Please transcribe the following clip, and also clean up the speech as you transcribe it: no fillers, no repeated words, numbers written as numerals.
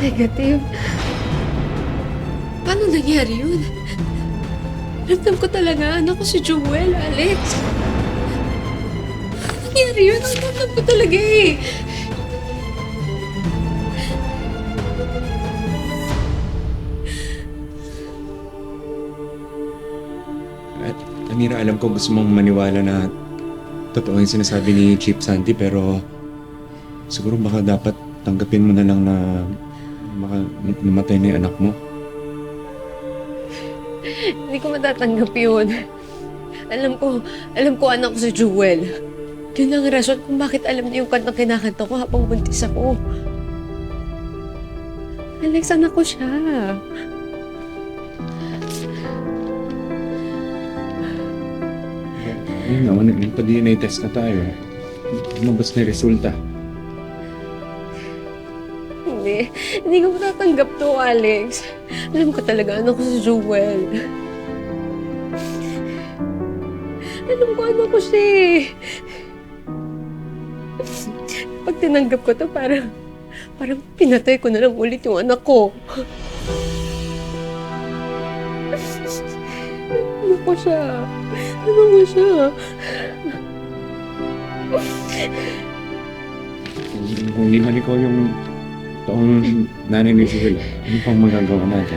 Negative. Paano nangyari yun? Ramdam ko talaga, anak ko si Joel, Alex. Paano nangyari yun? Ramdam ko talaga eh. At Amira, alam ko gusto mong maniwala na totoo yung sinasabi ni Chief Santi, pero siguro baka dapat tanggapin mo na lang na namatay na yung anak mo. Hindi ko matatanggap yun. Alam ko anak ko si Joel. Yun ang rason kung bakit alam niya yung kantang kinakanta ko habang buntis ako. Alex, anak ko siya. Ayun nga, nagpa-DNA test na tayo. Lumabas na yung resulta. Hindi ko matatanggap to, Alex. Alam ko talaga anak ko si Joel. Alam ko anak ko siya eh. Pag tinanggap ko to, parang pinatay ko na lang ulit yung anak ko. Ano ko siya? Ano ko siya? Kung hindi man ikaw yung toong nanay ni Joel, ano pang magagawa natin?